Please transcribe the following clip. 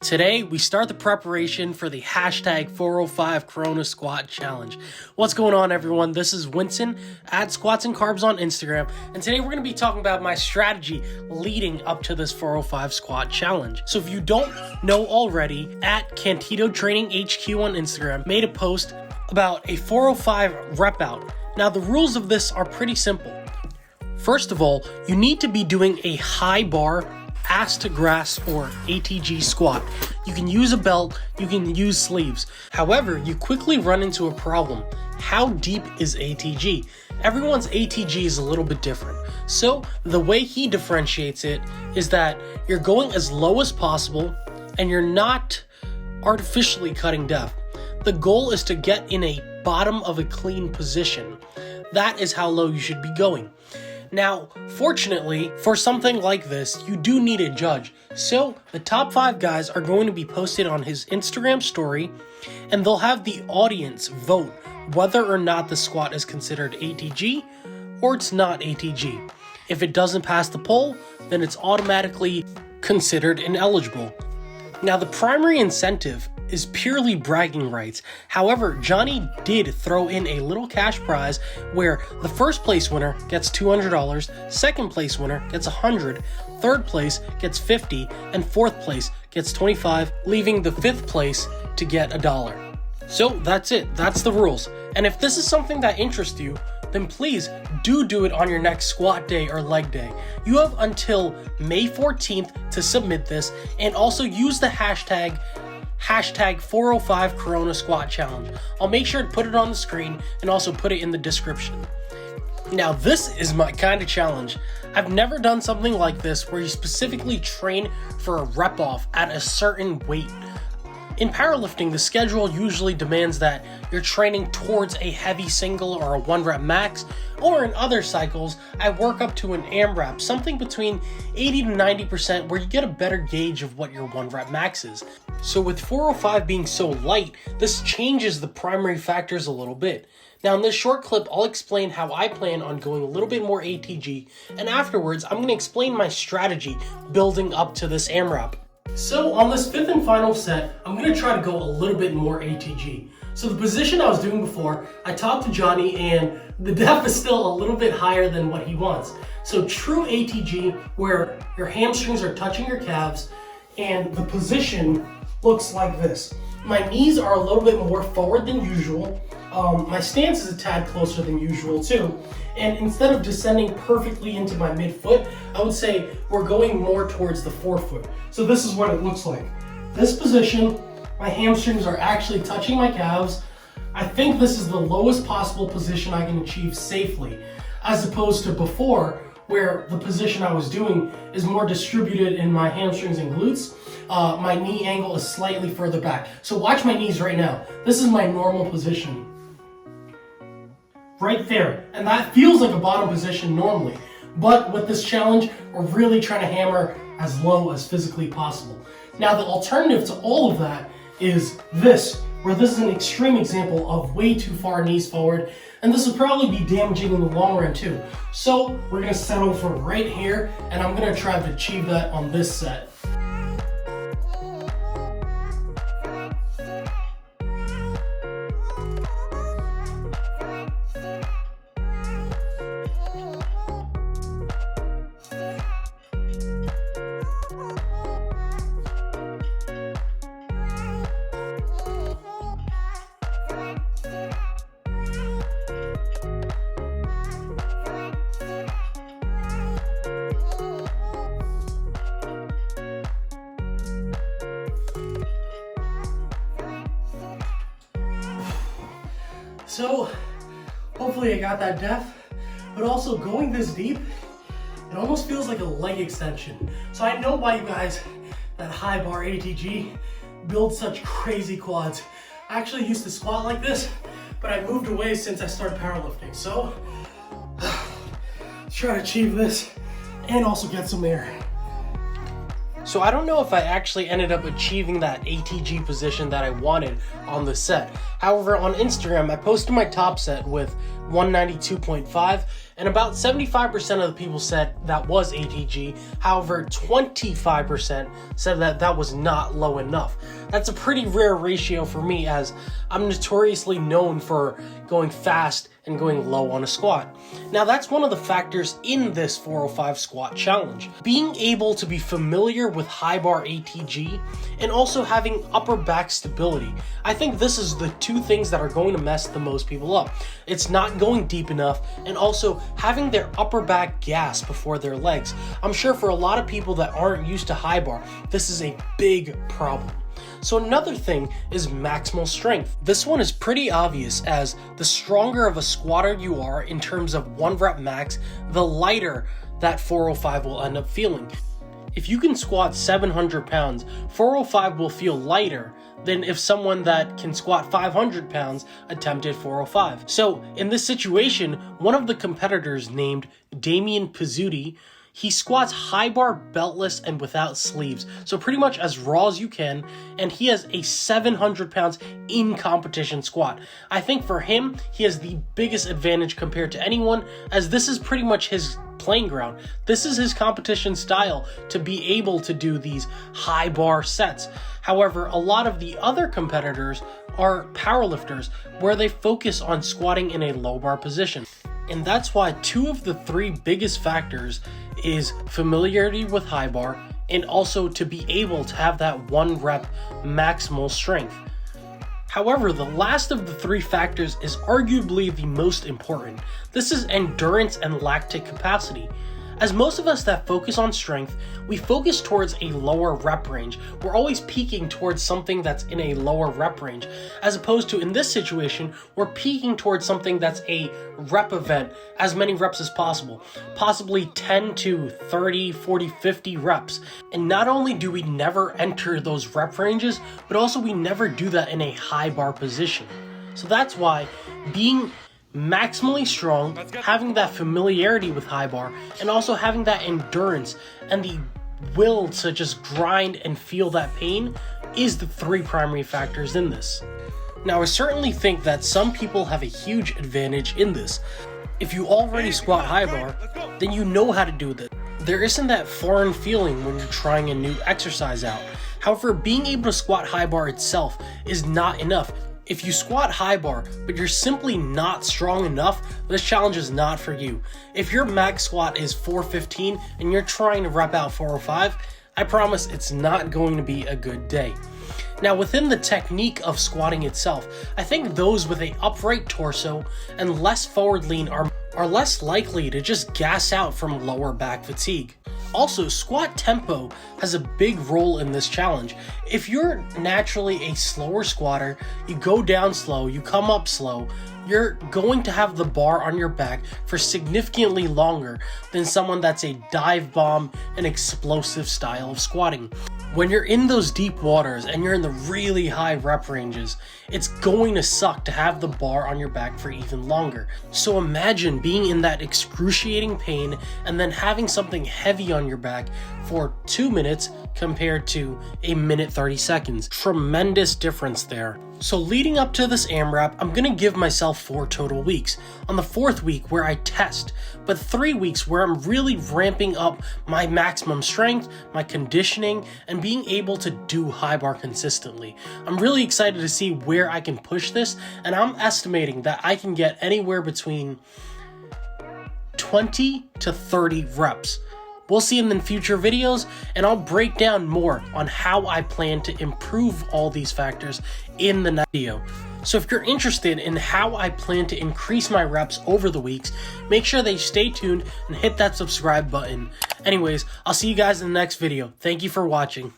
Today, we start the preparation for the hashtag 405 Corona Squat Challenge. What's going on, everyone? This is Winson at Squats and Carbs on Instagram, and today we're going to be talking about my strategy leading up to this 405 Squat Challenge. So if you don't know already, at Cantito Training HQ on Instagram made a post about a 405 rep out. Now, the rules of this are pretty simple. First of all, you need to be doing a high bar ass to grass or ATG squat. You can use a belt, you can use sleeves. However, you quickly run into a problem. How deep is ATG? Everyone's ATG is a little bit different. So the way he differentiates it is that you're going as low as possible and you're not artificially cutting depth. The goal is to get in a bottom of a clean position. That is how low you should be going. Now, fortunately, for something like this, you do need a judge. So, the top 5 guys are going to be posted on his Instagram story, and they'll have the audience vote whether or not the squat is considered ATG or it's not ATG. If it doesn't pass the poll, then it's automatically considered ineligible. Now, the primary incentive is purely bragging rights. However, Johnny did throw in a little cash prize where the first place winner gets $200, second place winner gets $100, third place gets $50, and fourth place gets $25, leaving the fifth place to get $1. So that's it. That's the rules. And if this is something that interests you, then please do it on your next squat day or leg day. You have until May 14th to submit this, and also use the hashtag 405 Corona Squat Challenge. I'll make sure to put it on the screen and also put it in the description. Now, this is my kind of challenge. I've never done something like this where you specifically train for a rep off at a certain weight. In powerlifting, the schedule usually demands that you're training towards a heavy single or a 1 rep max, or in other cycles, I work up to an AMRAP, something between 80 to 90% where you get a better gauge of what your 1 rep max is. So with 405 being so light, this changes the primary factors a little bit. Now in this short clip, I'll explain how I plan on going a little bit more ATG, and afterwards, I'm going to explain my strategy building up to this AMRAP. So on this 5th and final set, I'm going to try to go a little bit more ATG. So the position I was doing before, I talked to Johnny and the depth is still a little bit higher than what he wants. So true ATG, where your hamstrings are touching your calves and the position looks like this. My knees are a little bit more forward than usual. My stance is a tad closer than usual too. And instead of descending perfectly into my midfoot, I would say we're going more towards the forefoot. So this is what it looks like. This position, my hamstrings are actually touching my calves. I think this is the lowest possible position I can achieve safely, as opposed to before, where the position I was doing is more distributed in my hamstrings and glutes. My knee angle is slightly further back. So watch my knees right now. This is my normal position. Right there. And that feels like a bottom position normally. But with this challenge, we're really trying to hammer as low as physically possible. Now, the alternative to all of that is this, where this is an extreme example of way too far knees forward, and this would probably be damaging in the long run too. So we're gonna settle for right here, and I'm gonna try to achieve that on this set. So, hopefully I got that depth, but also going this deep, it almost feels like a leg extension. So I know why you guys, that high bar ATG, build such crazy quads. I actually used to squat like this, but I moved away since I started powerlifting. So, let's try to achieve this and also get some air. So I don't know if I actually ended up achieving that ATG position that I wanted on the set. However, on Instagram, I posted my top set with 192.5, and about 75% of the people said that was ATG. However, 25% said that that was not low enough. That's a pretty rare ratio for me, as I'm notoriously known for going fast and going low on a squat. Now, that's one of the factors in this 405 squat challenge. Being able to be familiar with high bar ATG and also having upper back stability. I think this is the two things that are going to mess the most people up. It's not going deep enough, and also having their upper back gas before their legs. I'm sure for a lot of people that aren't used to high bar, this is a big problem. So another thing is maximal strength. This one is pretty obvious, as the stronger of a squatter you are in terms of 1 rep max, the lighter that 405 will end up feeling. If you can squat 700 pounds, 405 will feel lighter than if someone that can squat 500 pounds attempted 405. So in this situation, one of the competitors named Damian Pizzuti, he squats high bar beltless and without sleeves, so pretty much as raw as you can, and he has a 700 pounds in competition squat. I think for him, he has the biggest advantage compared to anyone, as this is pretty much his playing ground. This is his competition style, to be able to do these high bar sets. However, a lot of the other competitors are powerlifters, where they focus on squatting in a low bar position. And that's why 2 of the 3 biggest factors is familiarity with high bar, and also to be able to have that 1 rep maximal strength. However, the last of the 3 factors is arguably the most important. This is endurance and lactic capacity. As most of us that focus on strength, we focus towards a lower rep range. We're always peaking towards something that's in a lower rep range, as opposed to in this situation, we're peaking towards something that's a rep event, as many reps as possible, possibly 10 to 30, 40, 50 reps. And not only do we never enter those rep ranges, but also we never do that in a high bar position. So that's why being maximally strong, having that familiarity with high bar, and also having that endurance and the will to just grind and feel that pain is the 3 primary factors in this. Now, I certainly think that some people have a huge advantage in this. If you already squat high bar, then you know how to do this. There isn't that foreign feeling when you're trying a new exercise out. However, being able to squat high bar itself is not enough. If you squat high bar, but you're simply not strong enough, this challenge is not for you. If your max squat is 415 and you're trying to rep out 405, I promise it's not going to be a good day. Now, within the technique of squatting itself, I think those with an upright torso and less forward lean are less likely to just gas out from lower back fatigue. Also, squat tempo has a big role in this challenge. If you're naturally a slower squatter, you go down slow, you come up slow, you're going to have the bar on your back for significantly longer than someone that's a dive bomb and explosive style of squatting. When you're in those deep waters and you're in the really high rep ranges, it's going to suck to have the bar on your back for even longer. So imagine being in that excruciating pain and then having something heavy on your back for 2 minutes compared to a minute 30 seconds. Tremendous difference there. So leading up to this AMRAP, I'm going to give myself 4 total weeks. On the 4th week where I test, but 3 weeks where I'm really ramping up my maximum strength, my conditioning, and being able to do high bar consistently. I'm really excited to see where I can push this, and I'm estimating that I can get anywhere between 20 to 30 reps. We'll see in the future videos, and I'll break down more on how I plan to improve all these factors in the next video. So if you're interested in how I plan to increase my reps over the weeks, make sure that you stay tuned and hit that subscribe button. Anyways, I'll see you guys in the next video. Thank you for watching.